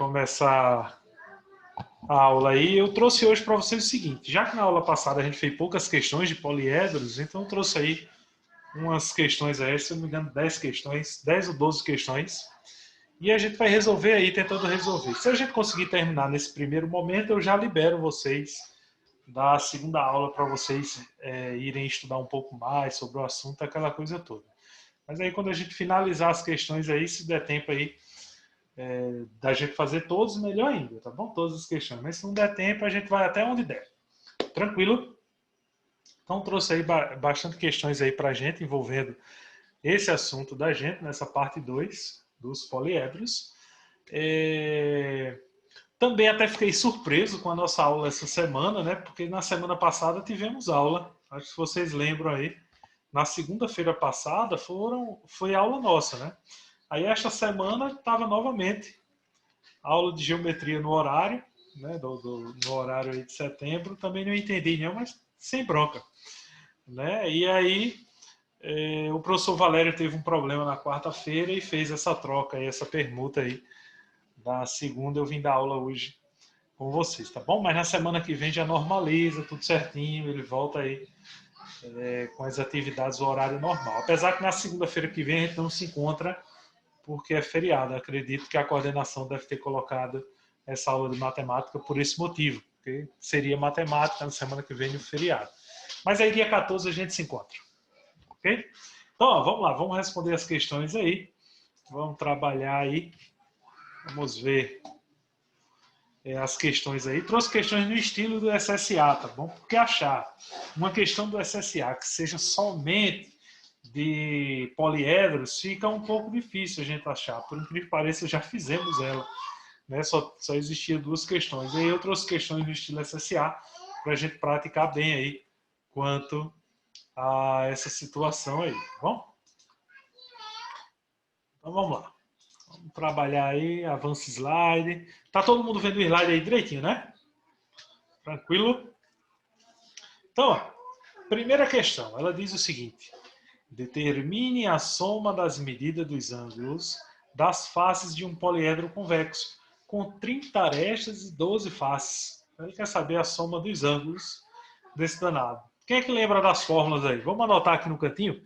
começar a aula aí. Eu trouxe hoje para vocês o seguinte, já que na aula passada a gente fez poucas questões de poliedros, então eu trouxe aí umas questões aí, se eu não me engano, 10 questões, 10 ou 12 questões, e a gente vai resolver aí, tentando resolver. Se a gente conseguir terminar nesse primeiro momento, eu já libero vocês da segunda aula para vocês irem estudar um pouco mais sobre o assunto, aquela coisa toda. Mas aí quando a gente finalizar as questões aí, se der tempo aí da gente fazer todos, melhor ainda, tá bom? Todas as questões. Mas se não der tempo, a gente vai até onde der. Tranquilo? Então trouxe aí bastante questões aí pra gente envolvendo esse assunto da gente, nessa parte 2 dos poliedros. Também até fiquei surpreso com a nossa aula essa semana, né? Porque na semana passada tivemos aula. Acho que vocês lembram aí. Na segunda-feira passada foi aula nossa, né? Aí esta semana estava novamente aula de geometria no horário, né? No horário aí de setembro. Também não entendi não, mas sem bronca, né? E aí o professor Valério teve um problema na quarta-feira e fez essa troca aí, essa permuta aí. Da segunda eu vim dar aula hoje com vocês, tá bom? Mas na semana que vem já normaliza tudo certinho, ele volta aí com as atividades do horário normal. Apesar que na segunda-feira que vem a gente não se encontra porque é feriado. Eu acredito que a coordenação deve ter colocado essa aula de matemática por esse motivo, porque seria matemática na semana que vem no feriado. Mas aí dia 14 a gente se encontra, ok? Então, ó, vamos lá, vamos responder as questões aí. Vamos trabalhar aí. Vamos ver as questões aí. Trouxe questões no estilo do SSA, tá bom? Porque achar uma questão do SSA que seja somente de poliedros fica um pouco difícil a gente achar. Por incrível que pareça, já fizemos ela. Né? Só existia duas questões. E aí eu trouxe questões no estilo SSA para a gente praticar bem aí quanto a essa situação aí. Tá bom? Então vamos lá. Vamos trabalhar aí, avança slide. Tá todo mundo vendo o slide aí direitinho, né? Tranquilo? Então, ó, primeira questão, ela diz o seguinte: determine a soma das medidas dos ângulos das faces de um poliedro convexo com 30 arestas e 12 faces. Ele quer saber a soma dos ângulos desse danado. Quem é que lembra das fórmulas aí? Vamos anotar aqui no cantinho?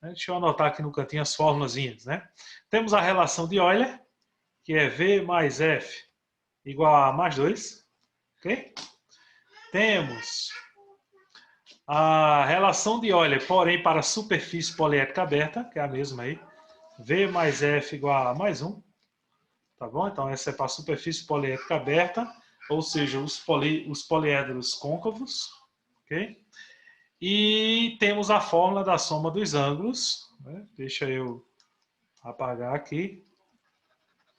Deixa eu anotar aqui no cantinho as formulazinhas, né? Temos a relação de Euler, que é V mais F igual a mais 2. Ok? Temos a relação de Euler, porém para a superfície poliédrica aberta, que é a mesma aí. V mais F igual a mais 1. Tá bom? Então essa é para a superfície poliédrica aberta, ou seja, os poliedros côncavos. Ok? E temos a fórmula da soma dos ângulos. Né? Deixa eu apagar aqui.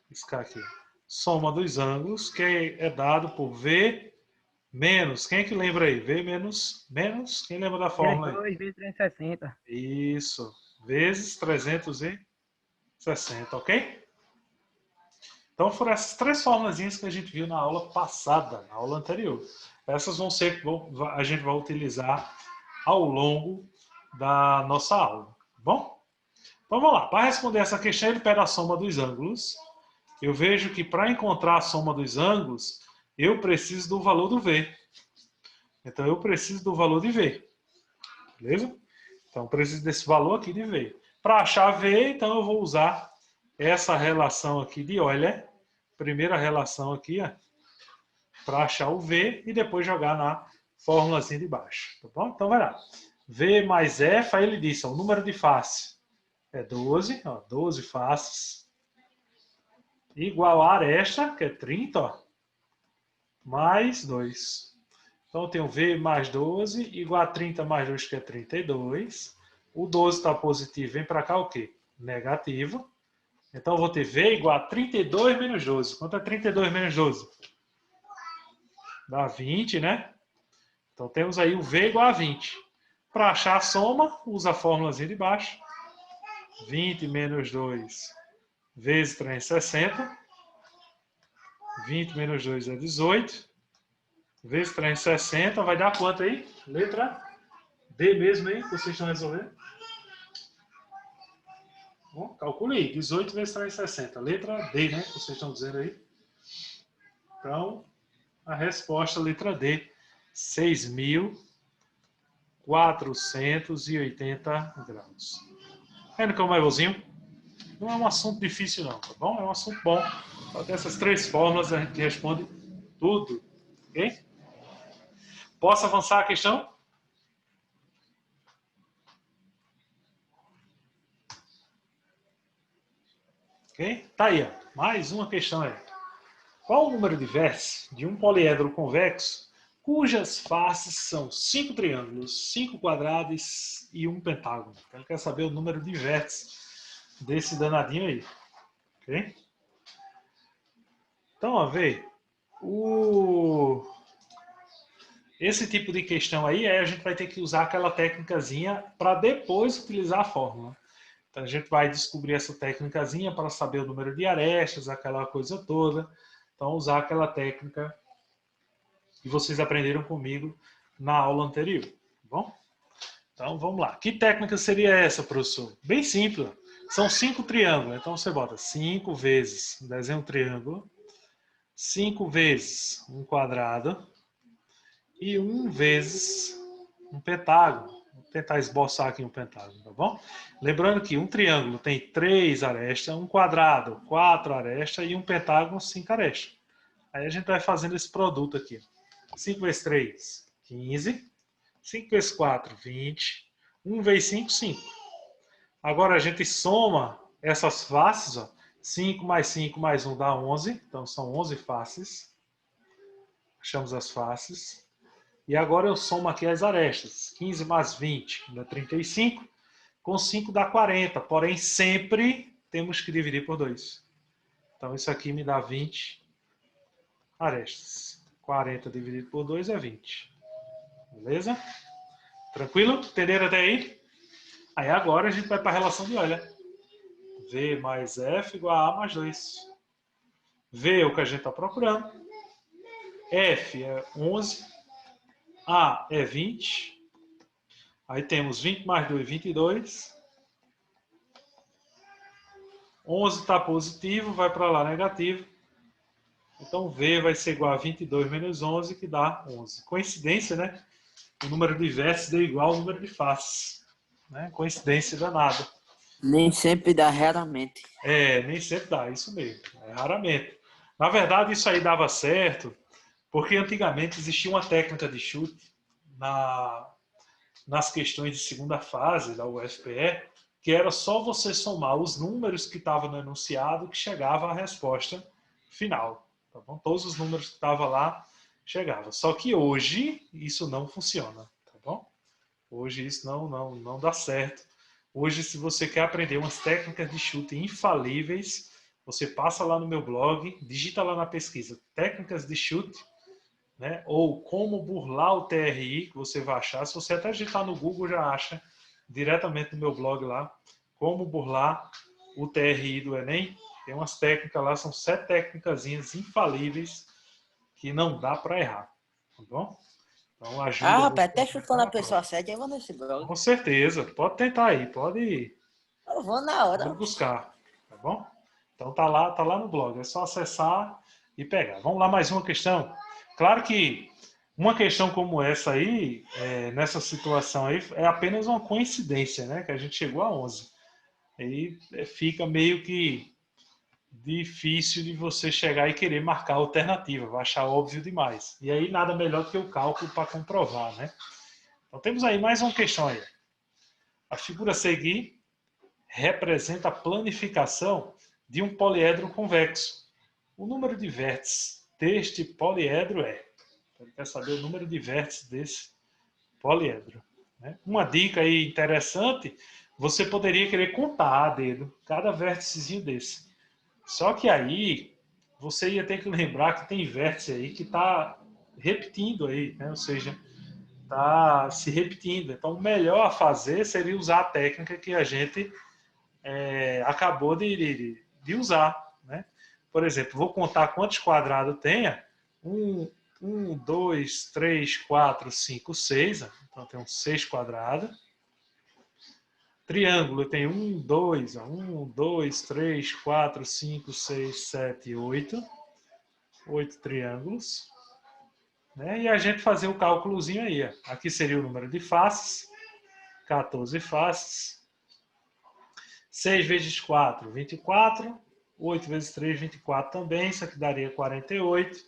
Riscar aqui. Soma dos ângulos, que é dado por V menos. Quem é que lembra aí? V menos. Quem lembra da fórmula aí? 2 vezes 360. Isso. Vezes 360, ok? Então foram essas três formulazinhas que a gente viu na aula passada, na aula anterior. Essas vão ser que a gente vai utilizar ao longo da nossa aula. Tá bom? Então vamos lá. Para responder essa questão, ele pede a soma dos ângulos. Eu vejo que para encontrar a soma dos ângulos, eu preciso do valor do V. Então eu preciso do valor de V. Beleza? Então eu preciso desse valor aqui de V. Para achar V, então eu vou usar essa relação aqui de Euler. Primeira relação aqui, para achar o V e depois jogar na fórmulazinha de baixo. Tá bom? Então vai lá. V mais F, aí ele disse, ó, o número de face é 12, ó, 12 faces, igual a aresta, que é 30, ó, mais 2. Então eu tenho V mais 12 igual a 30 mais 2, que é 32. O 12 está positivo, vem para cá o quê? Negativo. Então eu vou ter V igual a 32 menos 12. Quanto é 32 menos 12? Dá 20, né? Então temos aí o V igual a 20. Para achar a soma, usa a fórmulazinha de baixo. 20 menos 2 vezes 360. 20 menos 2 é 18. Vezes 360 vai dar quanto aí? Letra D mesmo aí, que vocês estão resolvendo? Bom, calcule aí. 18 vezes 360. Letra D, né? Que vocês estão dizendo aí. Então, a resposta, letra D, 6.480 graus. Vendo como é bonzinho? Não é um assunto difícil não, tá bom? É um assunto bom. Só que essas três fórmulas a gente responde tudo, ok? Posso avançar a questão? Ok? Tá aí, ó. Mais uma questão aí. Qual o número de vértices de um poliedro convexo cujas faces são 5 triângulos, 5 quadrados e um pentágono? Então, ele quer saber o número de vértices desse danadinho aí. Ok? Então, ó, vê. Esse tipo de questão aí, a gente vai ter que usar aquela técnicazinha para depois utilizar a fórmula. Então, a gente vai descobrir essa técnicazinha para saber o número de arestas, aquela coisa toda. Então, usar aquela técnica que vocês aprenderam comigo na aula anterior. Tá bom? Então, vamos lá. Que técnica seria essa, professor? Bem simples. São 5 triângulos. Então, você bota 5 vezes, desenha um triângulo, 5 vezes um quadrado e 1 vezes um pentágono. Vou tentar esboçar aqui um pentágono, tá bom? Lembrando que um triângulo tem 3 arestas, um quadrado, 4 arestas e um pentágono, 5 arestas. Aí a gente vai fazendo esse produto aqui. 5 vezes 3, 15. 5 vezes 4, 20. 1 vezes 5, 5. Agora a gente soma essas faces. Ó. 5 mais 5 mais 1 dá 11. Então são 11 faces. Achamos as faces. E agora eu somo aqui as arestas. 15 mais 20 dá 35. Com 5 dá 40. Porém, sempre temos que dividir por 2. Então isso aqui me dá 20 arestas. 40 dividido por 2 é 20. Beleza? Tranquilo? Entenderam até aí? Aí agora a gente vai para a relação de olha. V mais F igual a A mais 2. V é o que a gente está procurando. F é 11. A é 20. Aí temos 20 mais 2, 22. 11 está positivo, vai para lá negativo. Então V vai ser igual a 22 menos 11, que dá 11. Coincidência, né? O número de vértices deu igual ao número de faces. Né? Coincidência danada. Nem sempre dá, raramente. Nem sempre dá, isso mesmo. Raramente. Na verdade, isso aí dava certo, porque antigamente existia uma técnica de chute nas questões de segunda fase da UFPE, que era só você somar os números que estavam no enunciado que chegava à resposta final. Tá bom? Todos os números que estavam lá chegavam. Só que hoje isso não funciona. Tá bom? Hoje isso não dá certo. Hoje, se você quer aprender umas técnicas de chute infalíveis, você passa lá no meu blog, digita lá na pesquisa técnicas de chute, né? Ou como burlar o TRI, que você vai achar. Se você até digitar no Google, já acha diretamente no meu blog lá, como burlar o TRI do Enem. Tem umas técnicas lá, são 7 técnicas infalíveis que não dá para errar. Tá bom? Então ajuda Rapaz, você até a chutando a prova. pessoa certa, eu vou nesse blog. Com certeza, pode tentar aí, pode Eu vou na hora. buscar, tá bom? Então tá lá no blog, é só acessar e pegar. Vamos lá, mais uma questão. Claro que uma questão como essa aí, nessa situação aí, é apenas uma coincidência, né? Que a gente chegou a 11. Aí fica meio que difícil de você chegar e querer marcar a alternativa, vai achar óbvio demais. E aí nada melhor do que o cálculo para comprovar, né? Então temos aí mais uma questão aí. A figura a seguir representa a planificação de um poliedro convexo. O número de vértices deste poliedro é. Ele quer saber o número de vértices desse poliedro. Né? Uma dica aí interessante, você poderia querer contar a dedo cada vérticezinho desse. Só que aí você ia ter que lembrar que tem vértice aí que está repetindo aí, né? Ou seja, está se repetindo. Então, o melhor a fazer seria usar a técnica que a gente acabou de usar. Né? Por exemplo, vou contar quantos quadrados tenha. 2, 3, 4, 5, 6. Então, tem 6 quadrados. Triângulo tem 2, 3, 4, 5, 6, 7, 8. 8 triângulos. Né? E a gente fazer o cálculozinho aí. Aqui seria o número de faces. 14 faces. 6 vezes 4, 24. 8 vezes 3, 24 também. Isso aqui daria 48.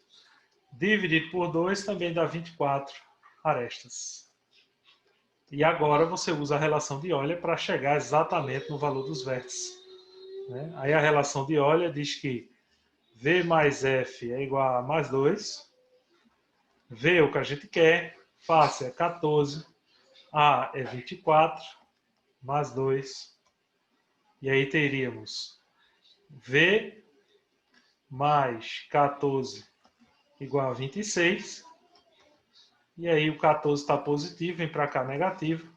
Dividido por 2 também dá 24 arestas. E agora você usa a relação de Euler para chegar exatamente no valor dos vértices. Né? Aí a relação de Euler diz que V mais F é igual a mais 2. V é o que a gente quer. Face é 14. A é 24. Mais 2. E aí teríamos V mais 14 igual a 26. E aí o 14 está positivo, vem para cá negativo.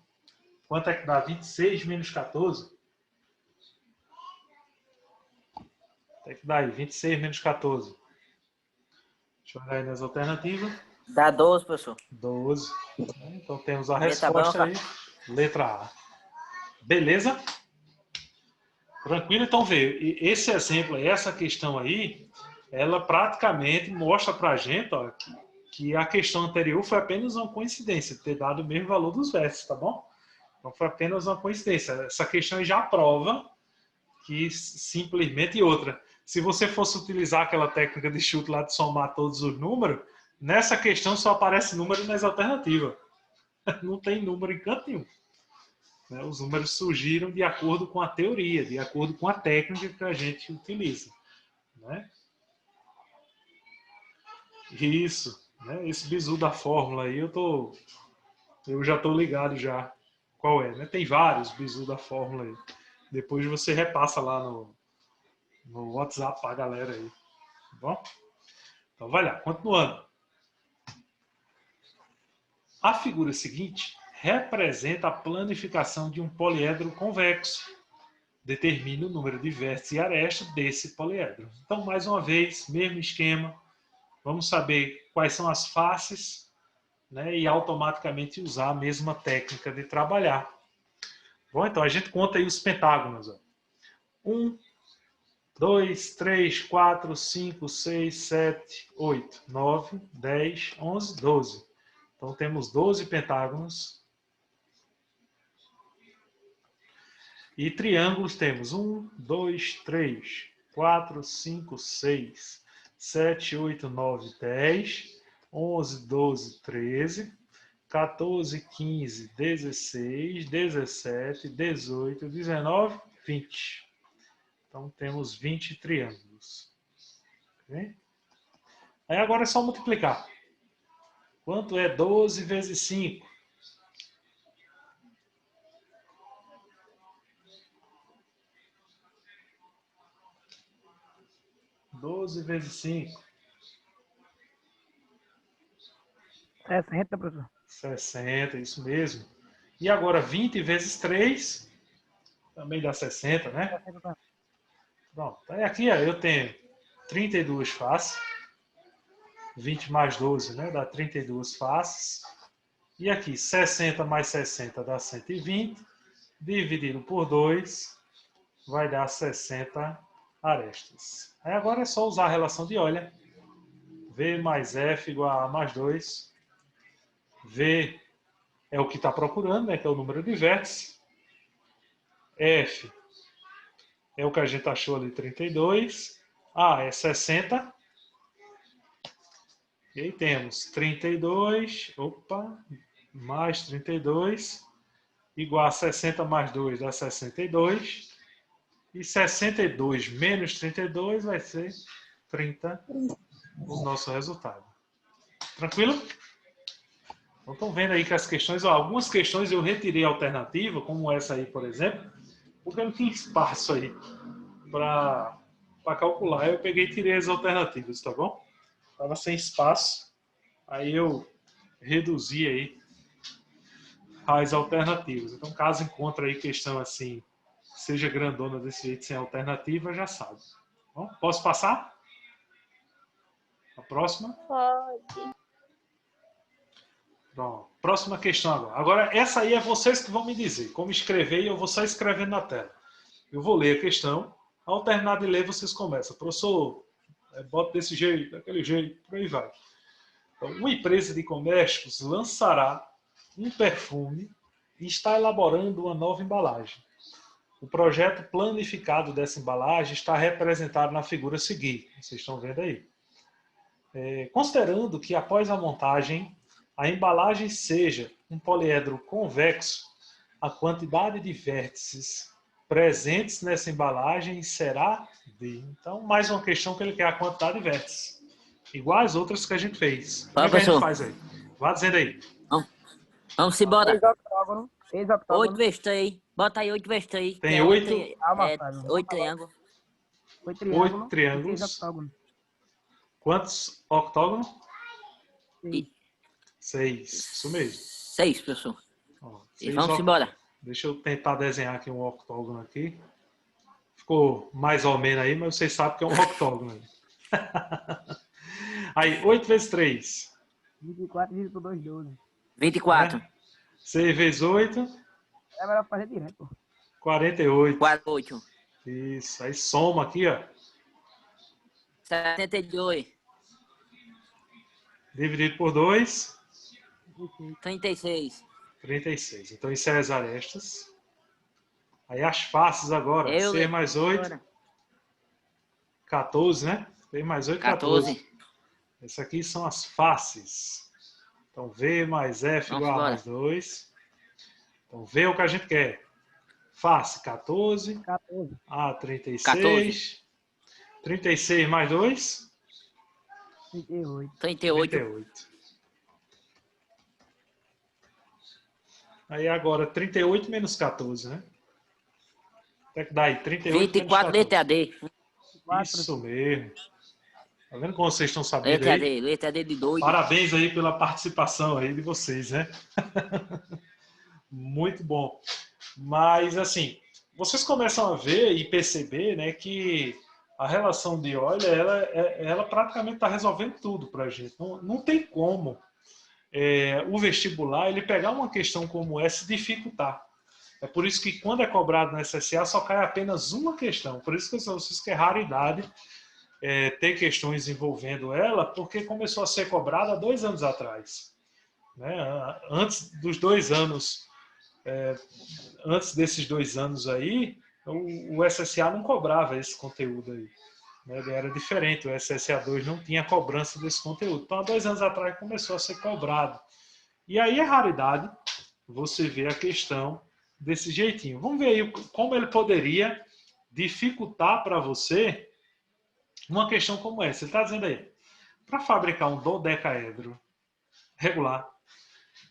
Quanto é que dá 26 menos 14? Tem que dar aí, 26 menos 14. Deixa eu olhar aí nas alternativas. Dá 12, professor. 12. Então temos a Letra resposta branca. aí. Letra A. Beleza? Tranquilo? Então veio. Esse exemplo, essa questão aí, ela praticamente mostra para a gente ó, que a questão anterior foi apenas uma coincidência, ter dado o mesmo valor dos vértices, tá bom? Então foi apenas uma coincidência. Essa questão já prova que simplesmente outra. Se você fosse utilizar aquela técnica de chute lá de somar todos os números, nessa questão só aparece número nas alternativas. Não tem número em canto nenhum. Os números surgiram de acordo com a teoria, de acordo com a técnica que a gente utiliza. Né? Isso. Né? Esse bizu da fórmula aí, eu já estou ligado já. Qual é? Né? Tem vários bizu da fórmula aí. Depois você repassa lá no WhatsApp para a galera aí. Tá bom? Então vai lá, continuando. A figura seguinte representa a planificação de um poliedro convexo. Determine o número de vértices e arestas desse poliedro. Então, mais uma vez, mesmo esquema. Vamos saber quais são as faces, né, e automaticamente usar a mesma técnica de trabalhar. Bom, então a gente conta aí os pentágonos. 1, 2, 3, 4, 5, 6, 7, 8, 9, 10, 11, 12. Então temos 12 pentágonos. E triângulos temos 1, 2, 3, 4, 5, 6, 7, 8, 9, 10, 11, 12, 13, 14, 15, 16, 17, 18, 19, 20. Então temos 20 triângulos. Okay? Aí agora é só multiplicar. Quanto é 12 vezes 5? 12 vezes 5. 60, professor. 60, isso mesmo. E agora 20 vezes 3, também dá 60, né? 60 também. Pronto. Aí aqui ó, eu tenho 32 faces. 20 mais 12, né? Dá 32 faces. E aqui 60 mais 60 dá 120. Dividido por 2 vai dar 60 arestas. Aí agora é só usar a relação de Euler. V mais F igual a A mais 2. V é o que está procurando, né, que é o número de vértices. F é o que a gente achou ali, 32. A é 60. E aí temos 32, mais 32, igual a 60 mais 2 dá 62. E 62 menos 32 vai ser 30, o nosso resultado. Tranquilo? Então estão vendo aí que as questões, algumas questões eu retirei a alternativa, como essa aí, por exemplo, porque não tinha espaço aí para calcular. Eu peguei e tirei as alternativas, tá bom? Estava sem espaço, aí eu reduzi aí as alternativas. Então, caso encontre aí questão assim, seja grandona desse jeito sem alternativa, já sabe. Bom, posso passar? A próxima? Pode. Pronto. Próxima questão agora. Agora, essa aí é vocês que vão me dizer como escrever e eu vou só escrevendo na tela. Eu vou ler a questão. Ao terminar de ler, vocês começam. Professor, bota desse jeito, daquele jeito, por aí vai. Então, uma empresa de cosméticos lançará um perfume e está elaborando uma nova embalagem. O projeto planificado dessa embalagem está representado na figura seguinte, vocês estão vendo aí. Considerando que após a montagem, a embalagem seja um poliedro convexo, a quantidade de vértices presentes nessa embalagem será de... Então, mais uma questão que ele quer a quantidade de vértices. Igual as outras que a gente fez. Como é que a gente faz aí? Vá dizendo aí. Vamos embora. 6 octógonos. 6 octógonos. 8 vezes 3. Bota aí 8 vezes 3. Tem 8? 8 triângulos. 8 triângulos. triângulos. 6 octógonos. Quantos octógonos? 6. 6. Isso mesmo. 6, professor. Ó, E vamos embora. Deixa eu tentar desenhar aqui um octógono aqui. Ficou mais ou menos aí, mas vocês sabem que é um octógono. Aí, 8 vezes 3. 24 dividido por 2, 12. 24. 6 vezes 8. É melhor fazer direto, pô. 48. 48. Isso. Aí soma aqui, ó. 72. Dividido por 2. 36. 36. Então, isso é as arestas. Aí as faces agora. 6 mais 8. 14, né? 6 mais 8, 14. Essas aqui são as faces. Então, V mais F igual a mais 2. Então, V é o que a gente quer. Face, 14. 14. A, 36. 14. 36 mais 2. 38. Aí agora, 38 menos 14, né? Até que dá aí, 38 24 menos 14. letra D. Isso mesmo. Tá vendo como vocês estão sabendo Letra aí? D. Letra D de doido. Parabéns aí pela participação aí de vocês, né? Muito bom. Mas, assim, vocês começam a ver e perceber, né, que a relação de óleo, ela praticamente está resolvendo tudo para a gente. Não tem como o vestibular ele pegar uma questão como essa e dificultar. É por isso que quando é cobrado na SSA só cai apenas uma questão. Por isso que vocês que é raridade ter questões envolvendo ela, porque começou a ser cobrada há 2 anos atrás. Né? Antes dos 2 anos, antes desses 2 anos aí, o SSA não cobrava esse conteúdo aí. Né? Ele era diferente, o SSA 2 não tinha cobrança desse conteúdo. Então, há 2 anos atrás começou a ser cobrado. E aí é raridade você ver a questão desse jeitinho. Vamos ver aí como ele poderia dificultar para você uma questão como essa. Ele está dizendo aí, para fabricar um dodecaedro regular,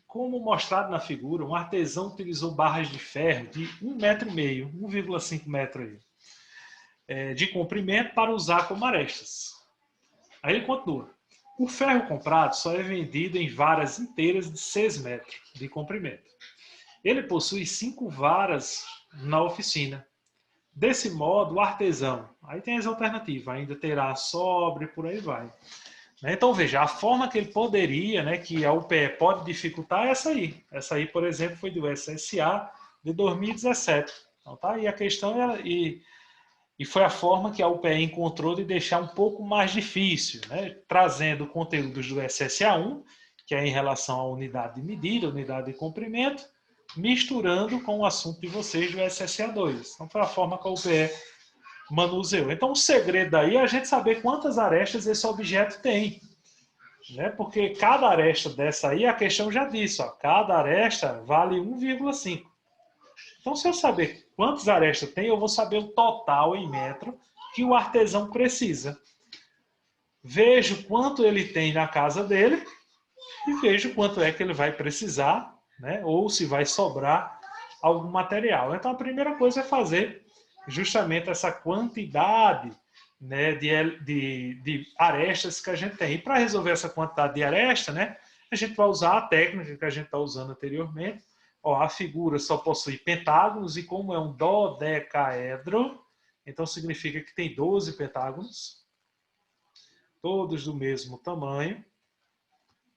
como mostrado na figura, um artesão utilizou barras de ferro de 1,5 metro, 1,5 metro aí, de comprimento para usar como arestas. Aí ele continua. O ferro comprado só é vendido em varas inteiras de 6 metros de comprimento. Ele possui 5 varas na oficina. Desse modo, o artesão, aí tem as alternativas, ainda terá sobre, por aí vai. Então, veja, a forma que ele poderia, né, que a UPE pode dificultar é essa aí. Essa aí, por exemplo, foi do SSA de 2017. Então, tá aí a questão e foi a forma que a UPE encontrou de deixar um pouco mais difícil, né, trazendo conteúdos do SSA 1, que é em relação à unidade de medida, unidade de comprimento, misturando com o assunto de vocês do SSA 2. Então, foi a forma que a UPE manuseou. Então, o segredo daí é a gente saber quantas arestas esse objeto tem. Né? Porque cada aresta dessa aí, a questão já disse, ó, cada aresta vale 1,5. Então, se eu saber quantas arestas tem, eu vou saber o total em metro que o artesão precisa. Vejo quanto ele tem na casa dele e vejo quanto é que ele vai precisar, né? Ou se vai sobrar algum material. Então, a primeira coisa é fazer justamente essa quantidade, né, de arestas que a gente tem. E para resolver essa quantidade de aresta, né, a gente vai usar a técnica que a gente está usando anteriormente. Ó, a figura só possui pentágonos e como é um dodecaedro, então significa que tem 12 pentágonos, todos do mesmo tamanho.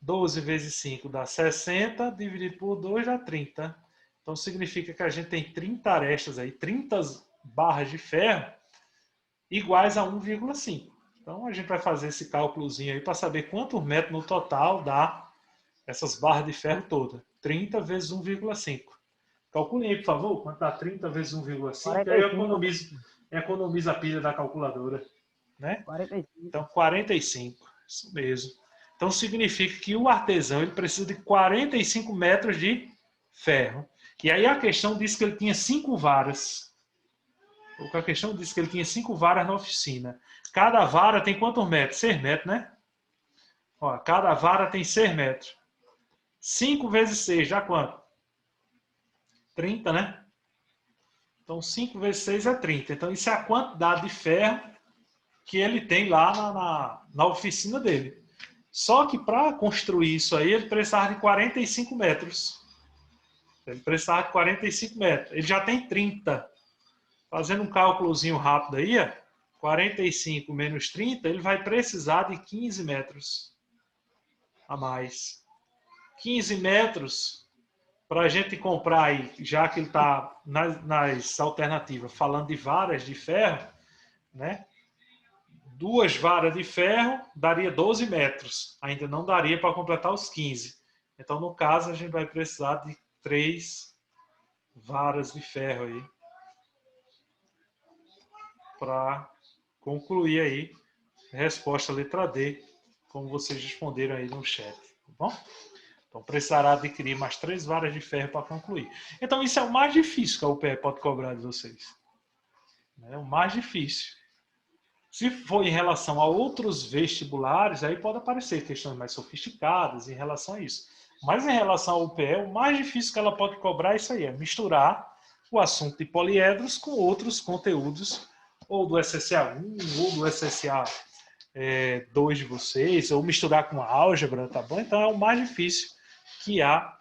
12 vezes 5 dá 60, dividido por 2 dá 30. Então significa que a gente tem 30 arestas aí, 30 barras de ferro iguais a 1,5. Então, a gente vai fazer esse cálculozinho aí para saber quantos metros no total dá essas barras de ferro todas. 30 vezes 1,5. Calcule aí, por favor, quanto dá 30 vezes 1,5, que aí eu 45. economizo a pilha da calculadora. Né? 45. Então, 45. Isso mesmo. Então, significa que o artesão ele precisa de 45 metros de ferro. E aí a questão diz que ele tinha 5 varas. A questão diz que ele tinha 5 varas na oficina. Cada vara tem quantos metros? 6 metros, né? Ó, cada vara tem 6 metros. 5 vezes 6 dá quanto? 30, né? Então, 5 vezes 6 é 30. Então, isso é a quantidade de ferro que ele tem lá na oficina dele. Só que para construir isso aí, ele precisava de 45 metros. Ele precisava de 45 metros. Ele já tem 30. Fazendo um cálculozinho rápido aí, ó, 45 menos 30, ele vai precisar de 15 metros a mais. 15 metros para a gente comprar aí, já que ele está nas alternativas, falando de varas de ferro, né? 2 varas de ferro daria 12 metros. Ainda não daria para completar os 15. Então, no caso, a gente vai precisar de 3 varas de ferro aí para concluir aí a resposta letra D, como vocês responderam aí no chat, tá bom? Então precisará adquirir mais 3 varas de ferro para concluir. Então isso é o mais difícil que a UPE pode cobrar de vocês. É o mais difícil. Se for em relação a outros vestibulares, aí pode aparecer questões mais sofisticadas em relação a isso. Mas em relação ao UPE, o mais difícil que ela pode cobrar é isso aí, é misturar o assunto de poliedros com outros conteúdos, ou do SSA1, ou do SSA 2 de vocês, ou misturar com álgebra, tá bom? Então é o mais difícil que a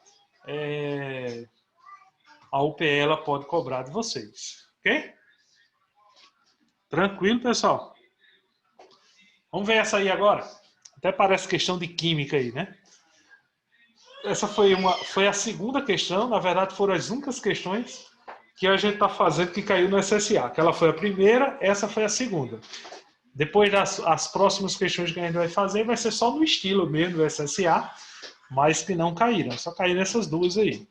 UPE ela pode cobrar de vocês, ok? Tranquilo, pessoal? Vamos ver essa aí agora. Até parece questão de química aí, né? Essa foi a segunda questão, na verdade foram as únicas questões que a gente está fazendo que caiu no SSA. Aquela foi a primeira, essa foi a segunda. Depois as próximas questões que a gente vai fazer vai ser só no estilo mesmo do SSA, mas que não caíram. Só caíram essas duas aí.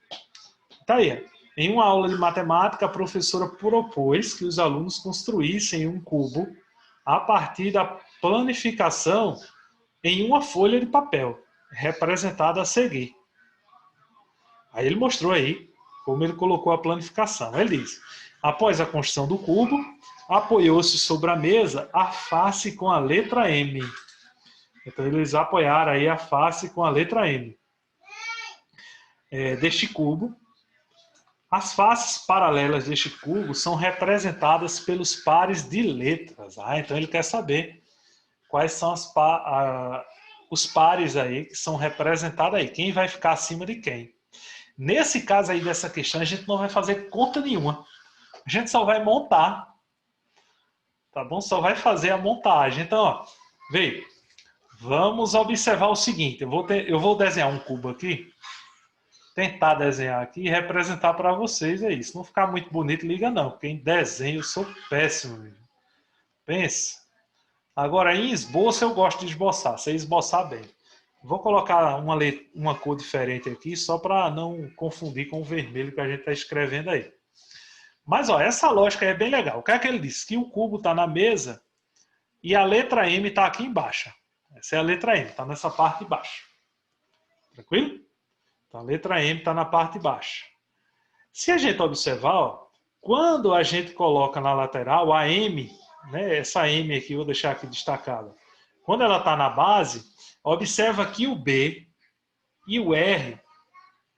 Tá aí. Em uma aula de matemática, a professora propôs que os alunos construíssem um cubo a partir da planificação em uma folha de papel, representada a seguir. Aí ele mostrou aí como ele colocou a planificação. Ele diz: após a construção do cubo, apoiou-se sobre a mesa a face com a letra M. Então eles apoiaram aí a face com a letra M deste cubo. As faces paralelas deste cubo são representadas pelos pares de letras. Então ele quer saber quais são os pares aí que são representados aí. Quem vai ficar acima de quem? Nesse caso aí dessa questão, a gente não vai fazer conta nenhuma. A gente só vai montar. Tá bom? Só vai fazer a montagem. Então, ó, veio. Vamos observar o seguinte. Eu vou desenhar um cubo aqui. Tentar desenhar aqui e representar para vocês aí. Se não ficar muito bonito, liga não. Porque em desenho eu sou péssimo. Mesmo. Pensa. Agora, em esboço eu gosto de esboçar. Sei esboçar bem. Vou colocar uma cor diferente aqui, só para não confundir com o vermelho que a gente está escrevendo aí. Mas, ó, essa lógica é bem legal. O que é que ele diz? Que o cubo está na mesa e a letra M está aqui embaixo. Essa é a letra M, está nessa parte de baixo. Tranquilo? Então, a letra M está na parte de baixo. Se a gente observar, ó, quando a gente coloca na lateral a M, né, essa M aqui, vou deixar aqui destacada. Quando ela está na base, observa que o B e o R,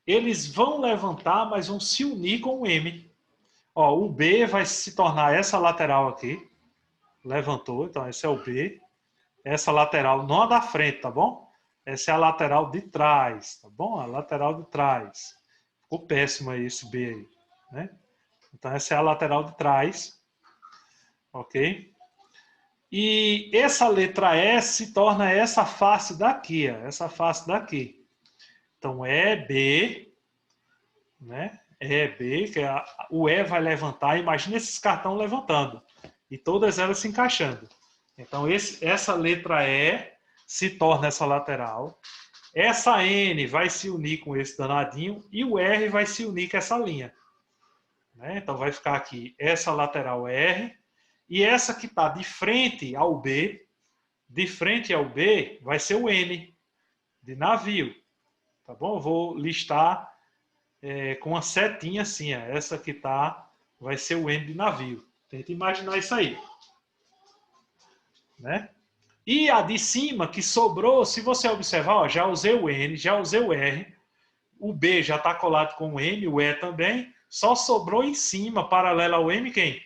eles vão levantar, mas vão se unir com o M. Ó, o B vai se tornar essa lateral aqui. Levantou, então esse é o B. Essa lateral, não a da frente, tá bom? Essa é a lateral de trás, tá bom? A lateral de trás. Ficou péssimo aí esse B aí, né? Então essa é a lateral de trás. Ok? E essa letra S se torna essa face daqui, ó, essa face daqui. Então, EB, né? EB, que o E vai levantar. Imagina esses cartões levantando. E todas elas se encaixando. Então, essa letra E se torna essa lateral. Essa N vai se unir com esse danadinho e o R vai se unir com essa linha. Né? Então, vai ficar aqui essa lateral R e essa que está de frente ao B, vai ser o N, de navio. Tá bom? Eu vou listar com uma setinha assim. Ó. Essa que está vai ser o N de navio. Tenta imaginar isso aí. Né? E a de cima que sobrou, se você observar, ó, já usei o N, já usei o R, o B já está colado com o M, o E também, só sobrou em cima, paralelo ao M, quem?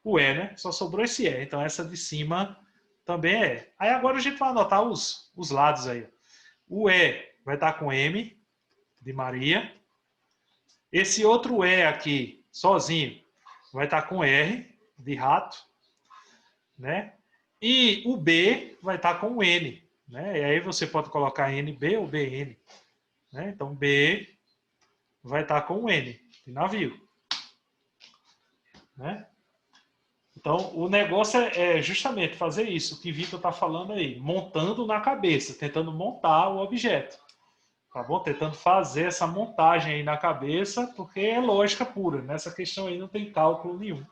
O E, né? Só sobrou esse E, então essa de cima também é E. Aí agora a gente vai anotar os lados aí. O E vai estar com M, de Maria. Esse outro E aqui, sozinho, vai estar com R, de rato. Né? E o B vai estar com o N. Né? E aí você pode colocar NB ou BN. Né? Então, B vai estar com o N, de navio. Né? Então, o negócio é justamente fazer isso que o Vitor está falando aí, montando na cabeça, tentando montar o objeto. Tá bom? Tentando fazer essa montagem aí na cabeça, porque é lógica pura. Nessa questão aí não tem cálculo nenhum.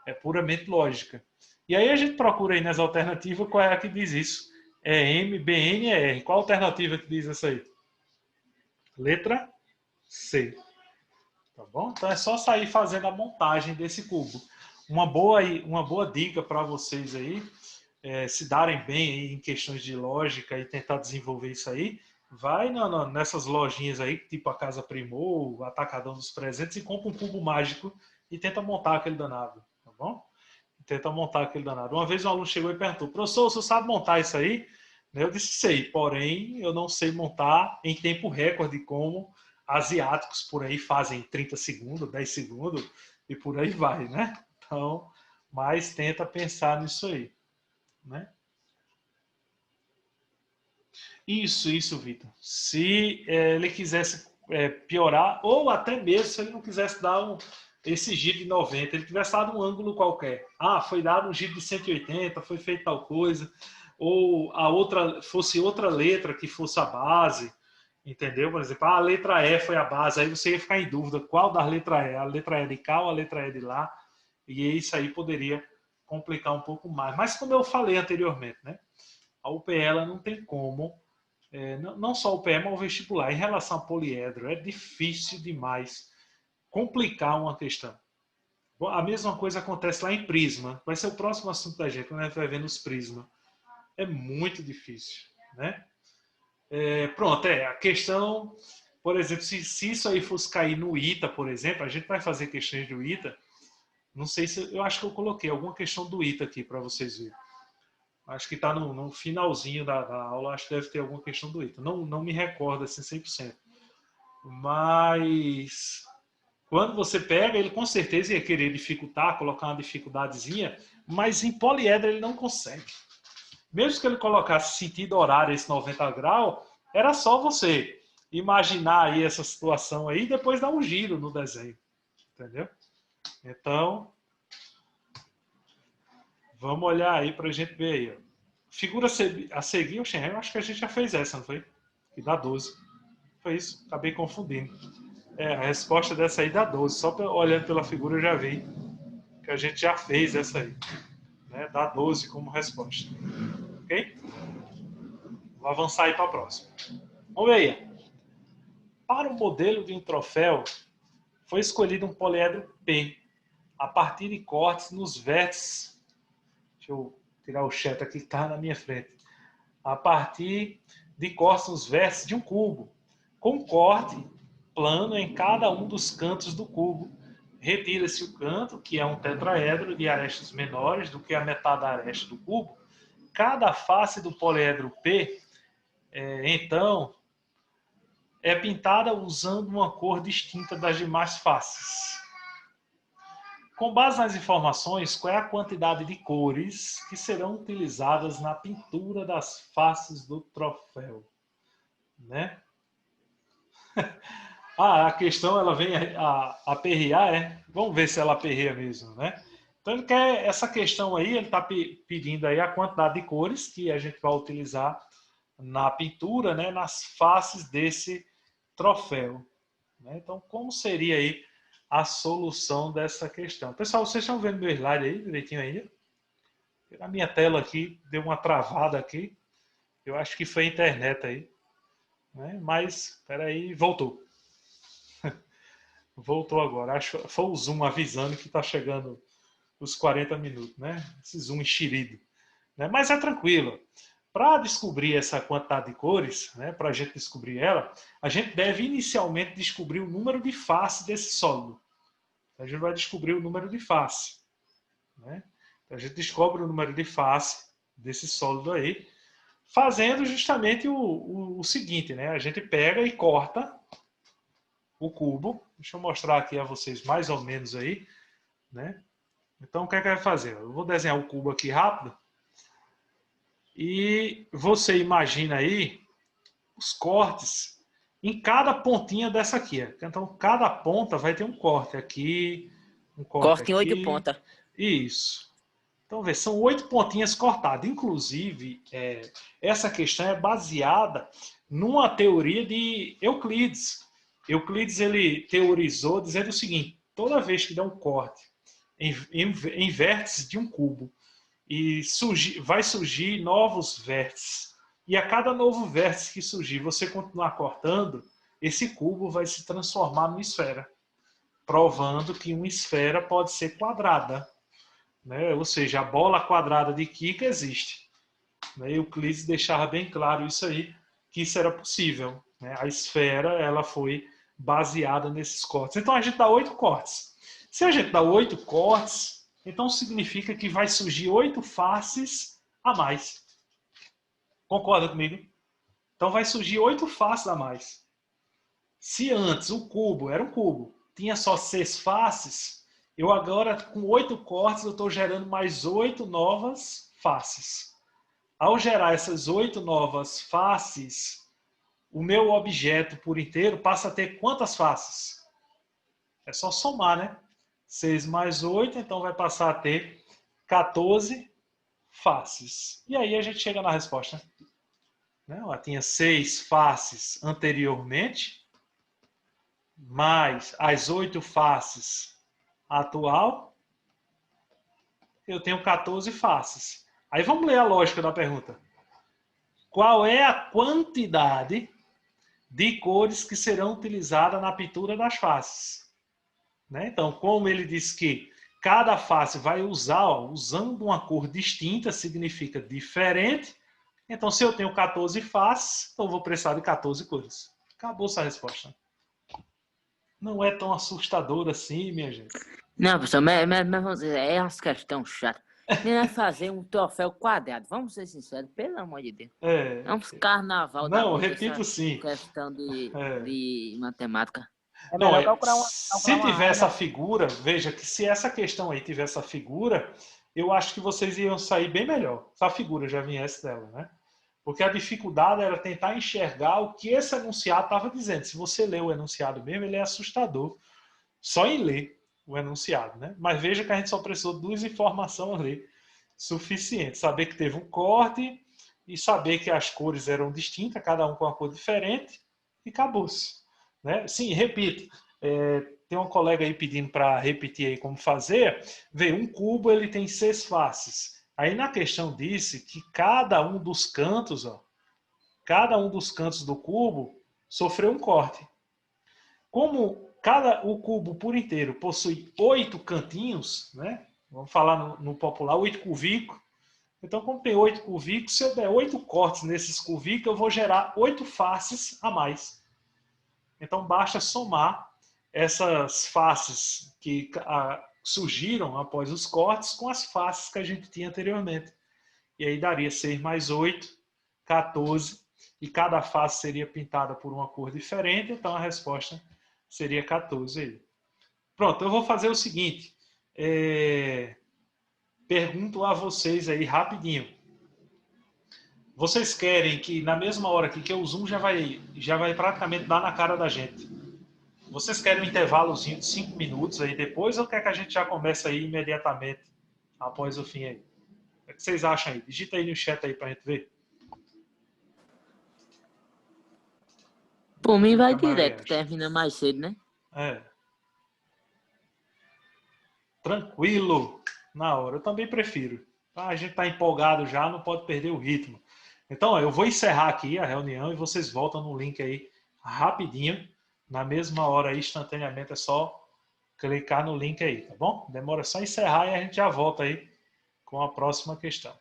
É puramente lógica. E aí a gente procura aí nas alternativas qual é a que diz isso. É M, BN, é R. Qual alternativa que diz isso aí? Letra C. Tá bom? Então é só sair fazendo a montagem desse cubo. Uma boa dica para vocês aí, se darem bem aí em questões de lógica e tentar desenvolver isso aí, vai nessas lojinhas aí, tipo a Casa Primor, o Atacadão dos Presentes, e compra um cubo mágico e tenta montar aquele danado. Tá bom? Tenta montar aquele danado. Uma vez um aluno chegou e perguntou, professor, você sabe montar isso aí? Eu disse, sei, porém eu não sei montar em tempo recorde como asiáticos por aí fazem 30 segundos, 10 segundos e por aí vai, né? Então, mas tenta pensar nisso aí, né? Isso, Vitor. Se ele quisesse piorar, ou até mesmo se ele não quisesse dar esse giro de 90, ele tivesse dado um ângulo qualquer. Ah, foi dado um giro de 180, foi feito tal coisa, ou a outra fosse outra letra que fosse a base, entendeu? Por exemplo, a letra E foi a base, aí você ia ficar em dúvida qual das letras é, a letra E de cá ou a letra E de lá, e isso aí poderia complicar um pouco mais. Mas como eu falei anteriormente, né? A UPE ela não tem como, não só o UPE, mas o vestibular, em relação a poliedro, é difícil demais complicar uma questão. A mesma coisa acontece lá em prisma. Vai ser o próximo assunto da gente, quando a gente vai ver nos prisma. É muito difícil, né? Pronto, a questão, por exemplo, se isso aí fosse cair no ITA, por exemplo, a gente vai fazer questões do ITA. Não sei se, eu acho que eu coloquei alguma questão do ITA aqui para vocês verem. Acho que está no finalzinho da aula, acho que deve ter alguma questão do ITA. Não me recordo assim 100%. Mas quando você pega, ele com certeza ia querer dificultar, colocar uma dificuldadezinha, mas em poliedro ele não consegue. Mesmo que ele colocasse sentido horário, esse 90 graus, era só você imaginar aí essa situação aí e depois dar um giro no desenho. Entendeu? Então, vamos olhar aí para a gente ver aí. Ó. Figura a seguir, eu acho que a gente já fez essa, não foi? Que dá 12. Foi isso, acabei confundindo. A resposta dessa aí dá 12. Só olhando pela figura eu já vi que a gente já fez essa aí. Né? Dá 12 como resposta. Ok? Vou avançar aí para a próxima. Vamos ver aí. Para o modelo de um troféu, foi escolhido um poliedro P, a partir de cortes nos vértices. Deixa eu tirar o chat aqui que está na minha frente. A partir de cortes nos vértices de um cubo, com corte plano em cada um dos cantos do cubo. Retira-se o canto, que é um tetraedro de arestas menores do que a metade da aresta do cubo. Cada face do poliedro P, então, é pintada usando uma cor distinta das demais faces. Com base nas informações, qual é a quantidade de cores que serão utilizadas na pintura das faces do troféu? Né? A questão ela vem a aperrear, Vamos ver se ela aperreia mesmo, né? Então ele quer essa questão aí, ele está pedindo aí a quantidade de cores que a gente vai utilizar na pintura, né, nas faces desse troféu. Né? Então, como seria aí a solução dessa questão? Pessoal, vocês estão vendo meu slide aí direitinho ainda? A minha tela aqui deu uma travada aqui. Eu acho que foi a internet aí. Né? Mas, espera aí, voltou. Voltou agora. Acho que foi o Zoom avisando que está chegando os 40 minutos, né? Esse Zoom enxerido. Né? Mas é tranquilo. Para descobrir essa quantidade de cores, né, para a gente descobrir ela, a gente deve inicialmente descobrir o número de face desse sólido. A gente vai descobrir o número de face. Né? Então, a gente descobre o número de face desse sólido aí, fazendo justamente o seguinte, né? A gente pega e corta o cubo. Deixa eu mostrar aqui a vocês mais ou menos aí. Né? Então, o que é que vai fazer? Eu vou desenhar o cubo aqui rápido. E você imagina aí os cortes em cada pontinha dessa aqui. Então, cada ponta vai ter um corte aqui, um corte Corta em 8 pontas. Isso. Então, vê, são 8 pontinhas cortadas. Inclusive, essa questão é baseada numa teoria de Euclides. Euclides ele teorizou dizendo o seguinte: toda vez que dá um corte em vértices de um cubo, e vai surgir novos vértices. E a cada novo vértice que surgir, você continuar cortando, esse cubo vai se transformar numa esfera, provando que uma esfera pode ser quadrada. Né? Ou seja, a bola quadrada de Kika existe. Né? Euclides deixava bem claro isso aí, que isso era possível. Né? A esfera ela foi baseada nesses cortes. Então a gente dá 8 cortes. Se a gente dá 8 cortes, então significa que vai surgir 8 faces a mais. Concorda comigo? Então vai surgir 8 faces a mais. Se antes o cubo era um cubo, tinha só 6 faces, eu agora com 8 cortes eu estou gerando mais 8 novas faces. Ao gerar essas 8 novas faces, o meu objeto por inteiro passa a ter quantas faces? É só somar, né? 6 mais 8, então vai passar a ter 14 faces. E aí a gente chega na resposta. Né? Ela tinha 6 faces anteriormente, mais as 8 faces atual, eu tenho 14 faces. Aí vamos ler a lógica da pergunta. Qual é a quantidade de cores que serão utilizadas na pintura das faces? Né? Então, como ele disse que cada face vai usar, usando uma cor distinta, significa diferente. Então, se eu tenho 14 faces, então eu vou precisar de 14 cores. Acabou essa resposta. Não é tão assustador assim, minha gente. Não, pessoal, mas vamos dizer, é umas questões chatas. Nem vai fazer um troféu quadrado. Vamos ser sinceros, pelo amor de Deus. É uns carnaval da Não, vida, repito sim. Questão de matemática. Não, se tiver essa figura, veja que se essa questão aí tiver essa figura, eu acho que vocês iam sair bem melhor. Se a figura já viesse dela, né? Porque a dificuldade era tentar enxergar o que esse enunciado estava dizendo. Se você lê o enunciado mesmo, ele é assustador. Só em ler o enunciado, né? Mas veja que a gente só precisou de 2 informações ali suficientes. Saber que teve um corte e saber que as cores eram distintas, cada um com uma cor diferente, e acabou-se. Né? Sim, repito. Tem um colega aí pedindo para repetir aí como fazer. Vê, um cubo ele tem 6 faces. Aí na questão disse que cada um dos cantos, cada um dos cantos do cubo sofreu um corte. Como o cubo por inteiro possui 8 cantinhos, né? Vamos falar no popular, 8 cuvículos. Então, como tem 8 cuvículos, se eu der 8 cortes nesses cuvículos, eu vou gerar 8 faces a mais. Então, basta somar essas faces que surgiram após os cortes com as faces que a gente tinha anteriormente. E aí daria 6 mais 8, 14. E cada face seria pintada por uma cor diferente. Então, a resposta seria 14 aí. Pronto, eu vou fazer o seguinte. Pergunto a vocês aí rapidinho. Vocês querem que na mesma hora aqui, que o Zoom já vai praticamente dar na cara da gente. Vocês querem um intervalozinho de 5 minutos aí depois ou quer que a gente já comece aí imediatamente após o fim aí. O que vocês acham aí? Digita aí no chat aí pra gente ver. Por mim vai direto, termina mais cedo, né? É. Tranquilo, na hora. Eu também prefiro. A gente tá empolgado já, não pode perder o ritmo. Então, eu vou encerrar aqui a reunião e vocês voltam no link aí rapidinho. Na mesma hora aí, instantaneamente, é só clicar no link aí, tá bom? Demora só encerrar e a gente já volta aí com a próxima questão.